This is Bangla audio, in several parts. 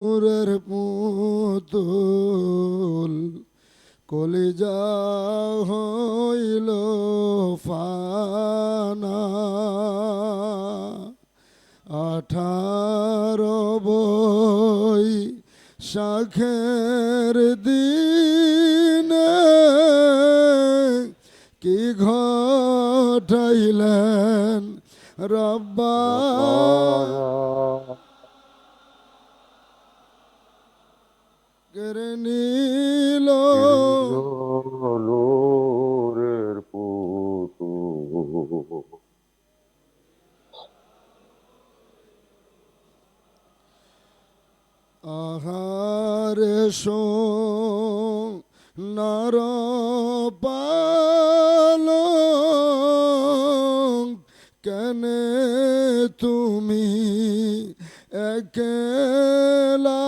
নূরের পুতুল কলিজা হইল ফানা 18 বৈশাখের দিনে কি ঘটাইলেন রব্বানা কেড়ে নিল নূরের পুতুল আহারে সোনার পালঙ্ক কেনে তুমি একেলা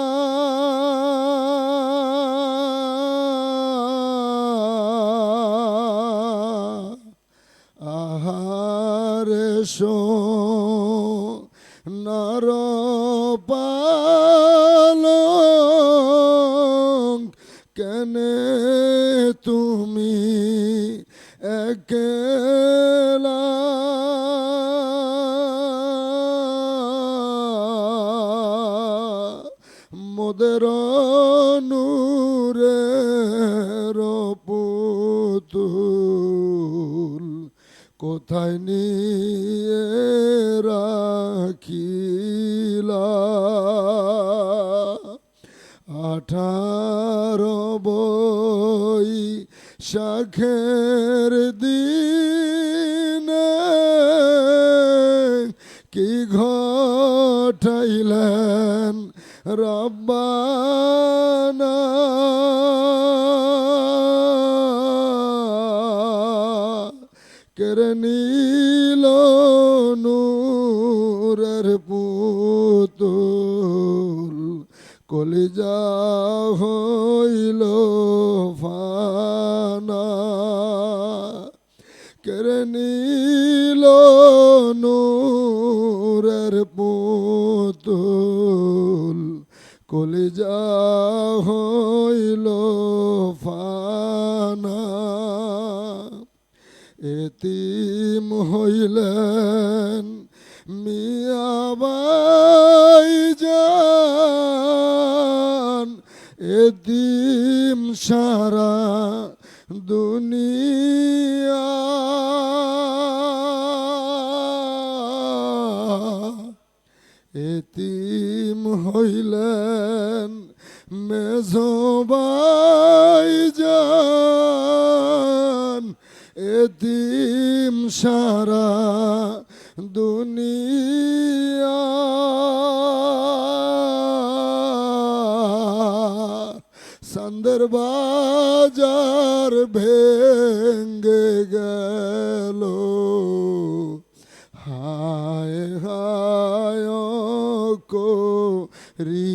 আহারে সোনার পালঙ্ক কেনে তুমি একেলা মোদের নূরের পুতুল কোথায় নিয়ে রাখিলা 18 বৈশাখের দিনে কি ঘটাইলেন রব্বানা কেড়ে নিল নূরের পুতুল কলিজা হইল ফানা কেড়ে নিল নূরের পুতুল কলিজা হইল ফানা এতিম হইলেন মিয়াবাই জান এতিম সারা দুনিয়া এতিম হইলেন মেজবাই জান এতিম সারা দুনিয়া চাঁদের বাজার ভেঙ্গে গেল হায় হায় করিয়া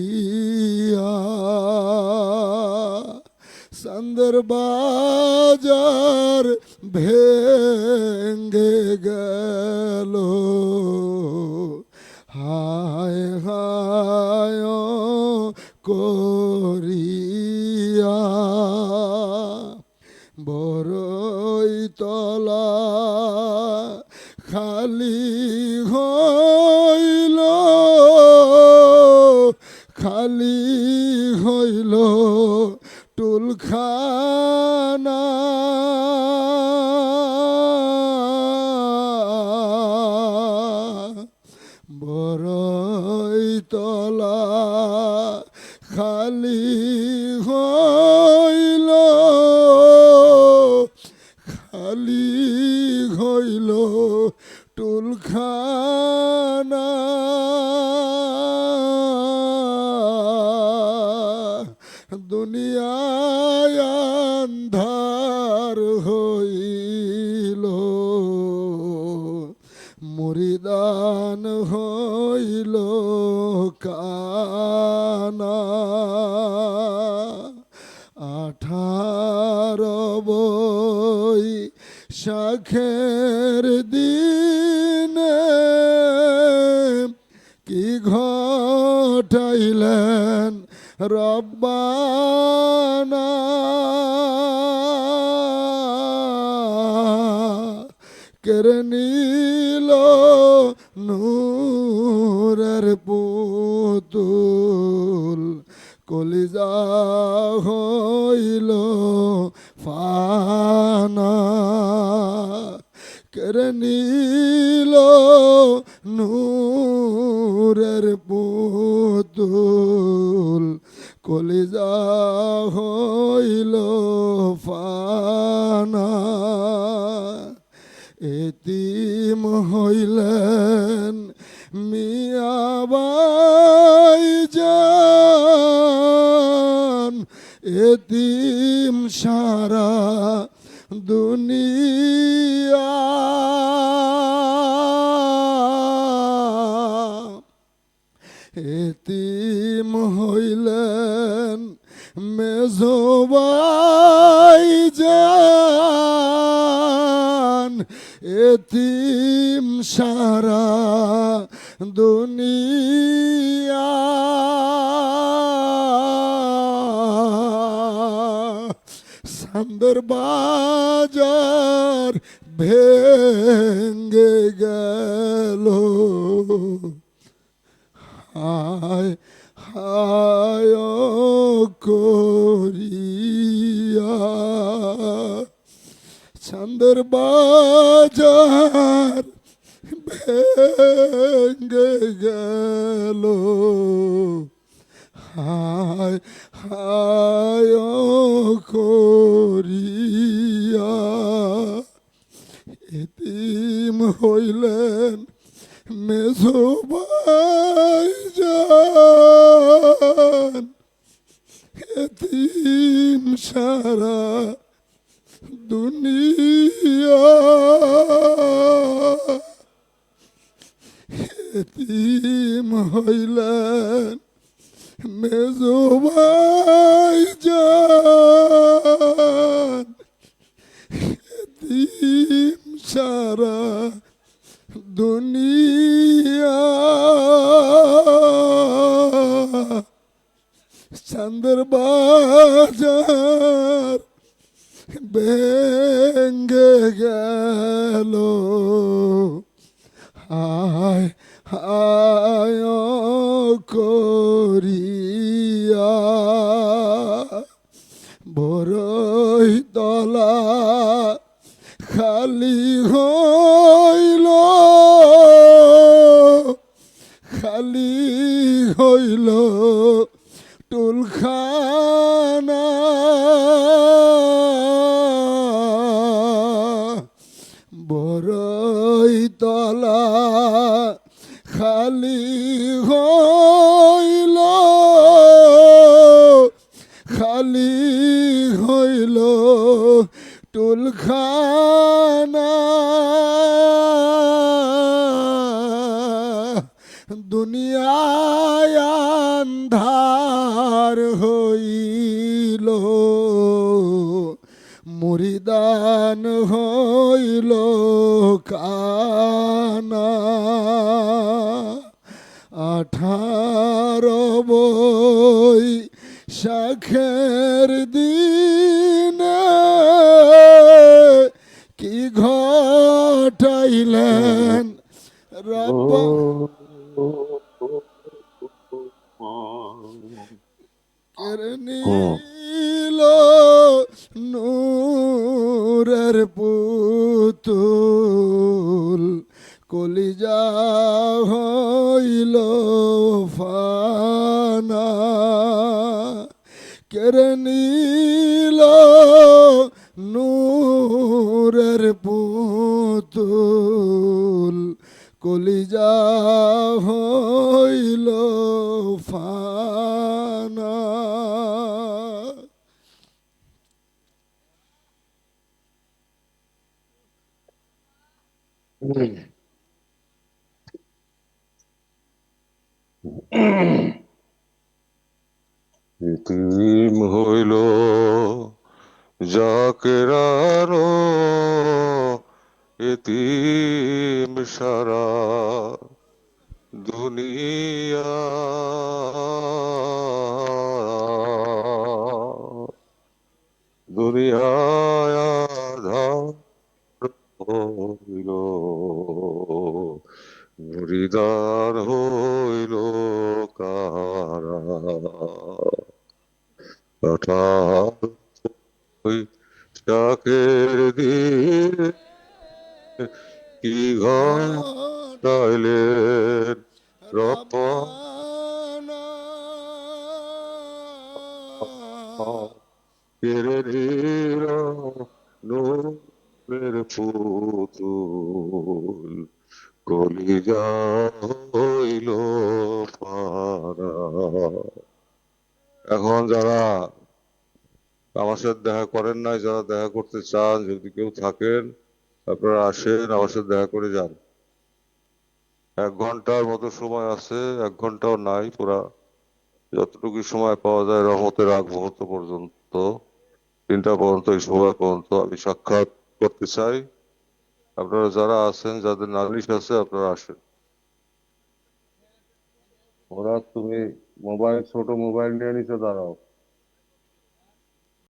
চাঁদের বাজার ভেঙ্গে গেল হায় হায় করিয়া বড়ই তলা খালি হইল খালি হইল টুলখানা বড়ই তলা খালি হইল খালি হইল টুলখানা দুনিয়ায় আন্ধার হইল মুরিদান হইল কানা 18 বৈশাখের দিনে কি ঘটাইলেন রব্বানা কেড়ে নিল নূরের পুতুল কলিজা হইল ফানা কেড়ে নিল নূরের পুতুল কলিজা হইল ফানা এতিম হইলেন মিয়া বাইজান এতিম সারা দুনিয়া এতিম হইলেন মেজো বাইজান এতিম সারা দুনিয়া চান্দর বাজার ভেঙ্গে গেল হায় হায় করিয়া চান্দর বাজার ভেঙ্গে গেল হায় হায় করিয়া এতিম হইলেন মেজো বাইজান এতিম সারা দুনিয়া এতিম হইলেন মেজো বাইজান এতিম সারা দুনিয়া চান্দর বাজার ভেঙ্গে গেল হায় হায় করিয়া বড়ই তলা খালি হইল খালি হইল টুলখানা বড়ই তলা খালি হইল খালি হইল টুলখানা দুনিয়ায় আন্ধার হইল মুরিদান হইল কানা 18 বৈশাখের দিনে কি ঘটাইলেন রব্বা কেড়ে নিল নূরের পুতুল কলিজা হইল ফানা কেড়ে নিল নূরের পুতুল কলিজা হইল ফানা ইতিম হইল জাকেরারো ইতিম সারা দুনিয়া দুনিয়ায় আঁধার হইল, মুরিদার হইল কারা। হঠাৎ ওই চাকের দিয়ে কি ঘটাইলেন রহমান রব্বানা কেড়ে নিল নূরের পুতুল, কলিজা হইল পারা। এখন যারা আমার সাথে দেখা করেন নাই, যারা দেখা করতে চান, যদি কেউ থাকেন আপনারা আসেন, আমার সাথে দেখা করে যান। 1 ঘন্টার মতো সময় আছে, 1 ঘন্টাও নাই, পুরা যতটুকু সময় পাওয়া যায় রহমতের আগ মুহূর্ত পর্যন্ত, 3টা পর্যন্ত, এই সময় পর্যন্ত আমি সাক্ষাৎ করতে চাই। আপনারা যারা আছেন, যাদের নালিশ আছে, আপনারা আসেন। ওরা তুমি মোবাইল, ছোট মোবাইল নিয়ে নিচে দাঁড়াও।